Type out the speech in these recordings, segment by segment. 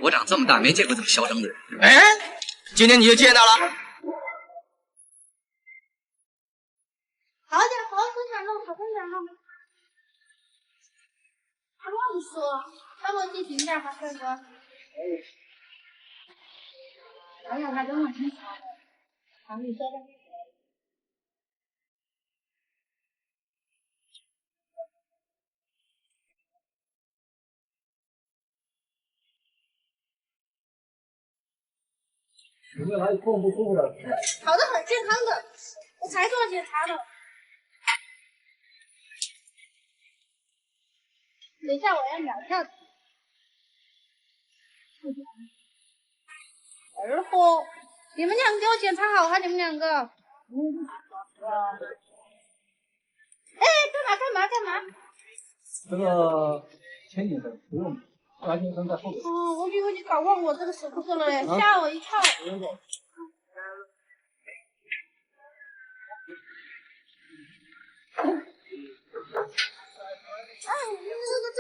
我长这么大没见过这么嚣张的人。哎，今天你就见到了。好点，好生点肉，好生点肉。乱说，要不你停点吧，帅哥。哎呀，他跟我挺好的，常理说的。 有没有哪里痛不舒服的？好的很，健康的。我才做检查的。等一下我要尿尿。二货，你们俩给我检查好哈，你们两个。哎，干嘛？这个牵引绳不用，安全绳在后面。哦，我以为你搞忘我这个绳子了嘞，吓我一跳。哎，这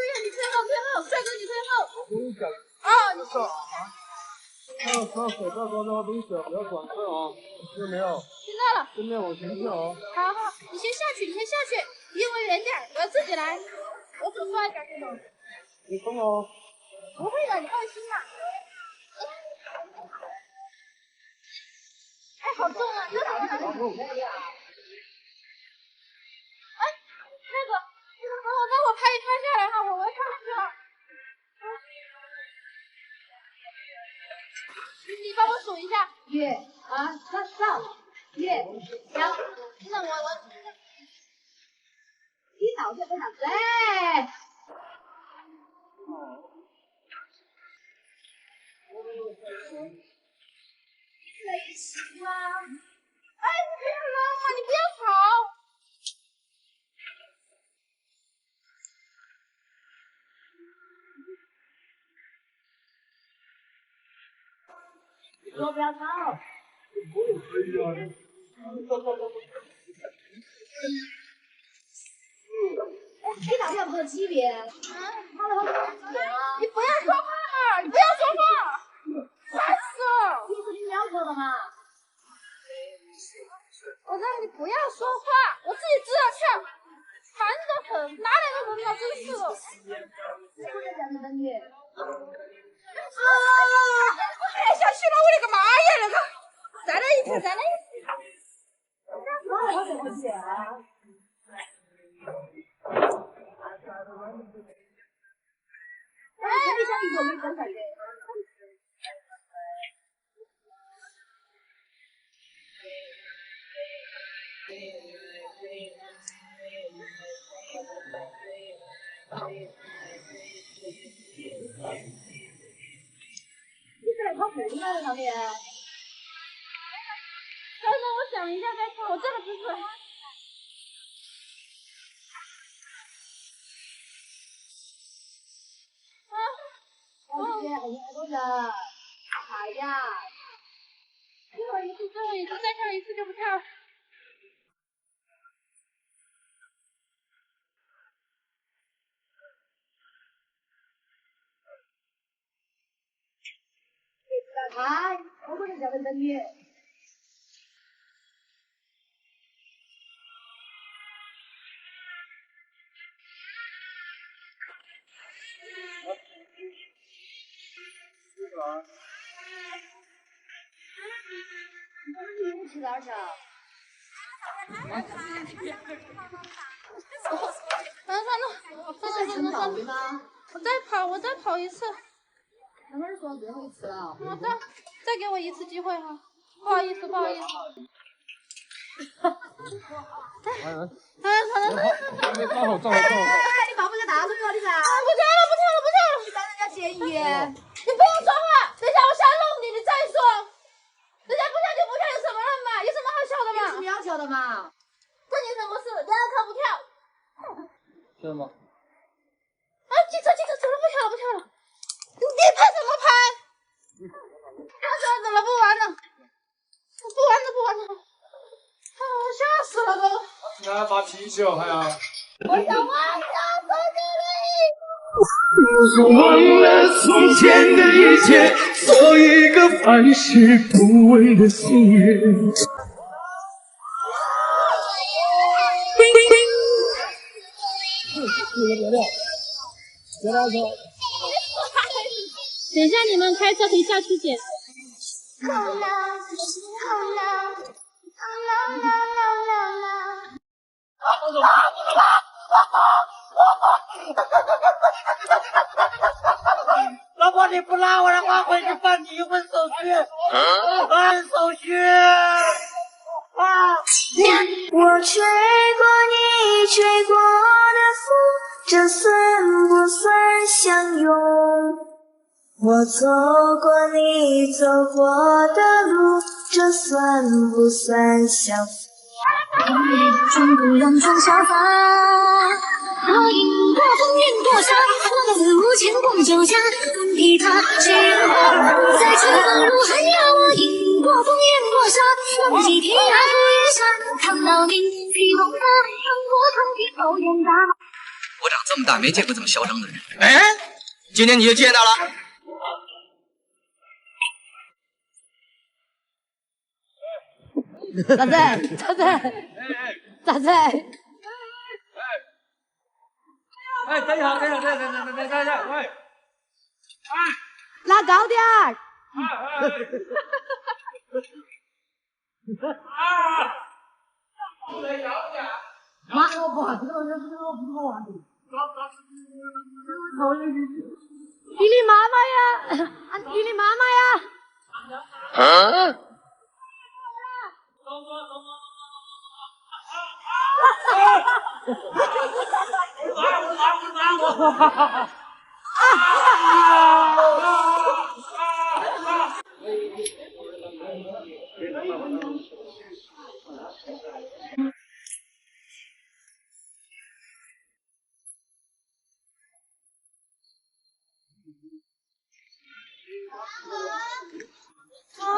样你退后，帅哥你退后。哦，你说。上手上装东西不要转身啊，听到没有？听到了。正面往前跳啊。好，你先下去，离我远点，我要自己来。我手抓一下这种。你松哦。不会的，你放心啦。哎，好重啊！这好难。哎，那个，帮我拍下来哈，我要上去了。你帮我数一下。1、2、3、4、1、2。那我你脑子不想对。在一起吗？哎，你不要扔啊！你不要跑。说不要吵。你哪天不是级别？你不要说话嘛！你不要说话，烦死了！你是你要说的吗？我让你不要说话，我自己知道跳，烦得很，哪来的人啊！真是的。不能讲的等你。啊！我太下去了，我的个妈呀！那个，再来一次。我怎么写啊？哎，你想一个没真才的。你是来跑步的那上面？等等，我想一下再跑，我真的不是。很多人，哎呀，最后一次，再跳一次就不跳了。哎，我不能叫人等你。你去哪儿去啊？算了，我再跑一次。他们说最后一次了。好的，再给我一次机会哈，不好意思。哎，你站好。你抱不个大腿了，你噻？不跳了，你当人家咸鱼。你不要说话，等下我想弄你再说。人家不跳就不跳，有什么了嘛？有什么好笑的嘛？有什么要跳的嘛？关你什么事？两个不跳。是吗？啊，记者，走了，不跳了。你拍什么拍？算了，不玩了。啊，吓死了都。你还发脾气哦，还要？我想玩，吓死你了！我忘了从前的一切，做一个凡事不为的新人。等一下，你们开车可以下去捡。老婆，你不拉我的话，回去办离婚手续。办手续。我吹过你吹过的风，这算不算相拥？我走过你走过的路，这算不算相逢？中不让撞沙发，我饮过风饮过沙，我们无牵共酒家，滚琵琶谁人花？在春风路寒鸦，我饮过风饮过沙，浪迹天涯途月下，看到你比我大，穿过长堤后雁大。我长这么大没见过这么嚣张的人。哎，今天你就见到了。咋子？咋子？咋子？哎，等一下，喂！拉高点儿！妈，我不好，这个我不好玩的。比你妈妈呀！比你妈妈呀！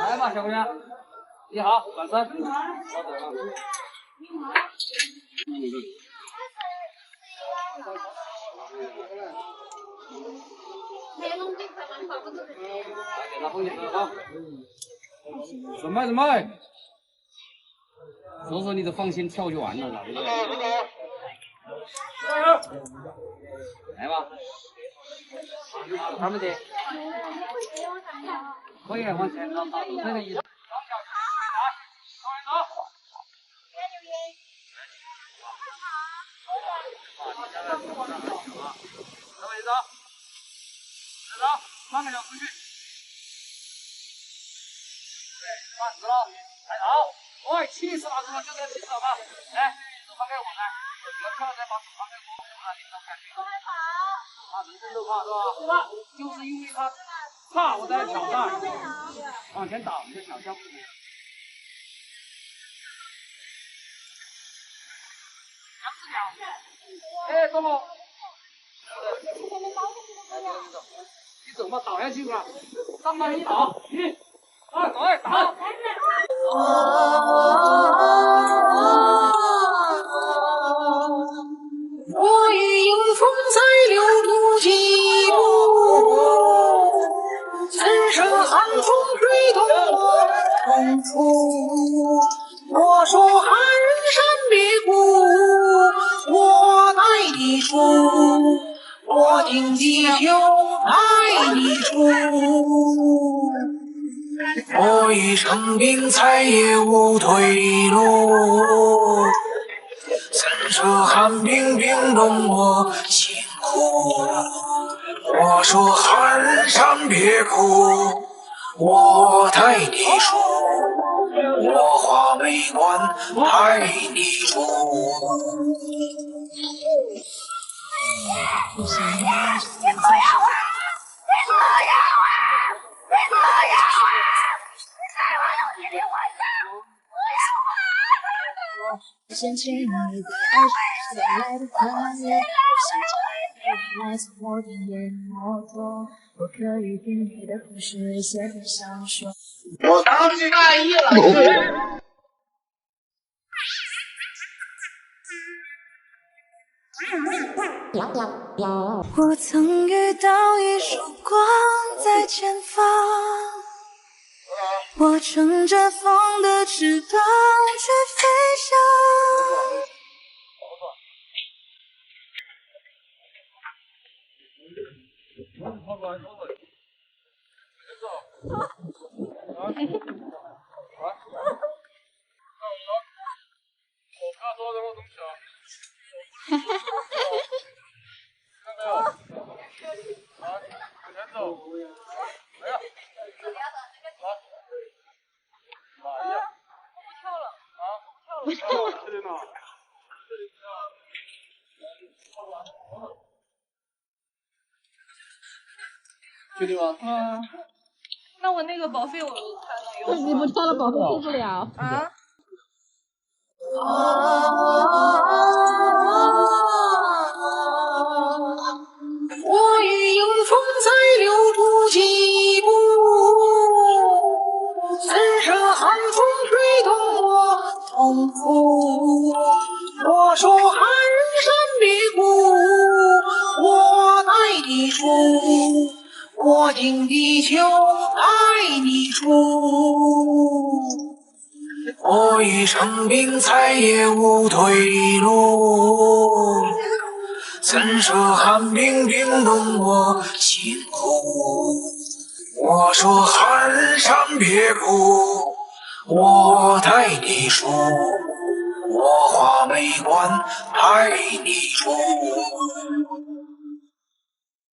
来吧，小姑娘，你好，转身。拿风景车啊！准备准备，说说你的放心跳就完了，对不对？来吧，他们的可以往前走，那个一。3个脚出去，对，转直了，抬头，喂，气势拿出来，就这个气势好吧？来，手放给我来，你要跳再把手放给我，你种感觉。他人生都怕是吧？就是因为他怕我在挑战，往前打，你就想象不出。哎，走路。你走嘛，倒下去了，上来一倒，1、2、3，倒。我与迎风在六途疾步，曾生寒风吹动我痛楚。我说寒山别哭，我待你出。我定地久待你出。我已生病，再也无退路。曾说寒冰冰冻我心苦。我说寒山别哭，我待你出。我画眉关待你出。嫌弃你的爱是再来不快乐，来自我的眼摩托，我可以给你的故事写在小说。我当时大意了。我曾遇到一束光在前方，我乘着风的翅膀去飞翔。确定吗？嗯。那我那个保费我才能用。你不跳了，保费付不了啊。我与迎风在留住几步，三舍寒风吹动我痛苦。我说寒山别哭，我带你出，我敬地球带你出。我已生病，再也无退路。怎舍寒冰冰冻我心苦？我说寒山别哭，我带你出，我画眉关带你出。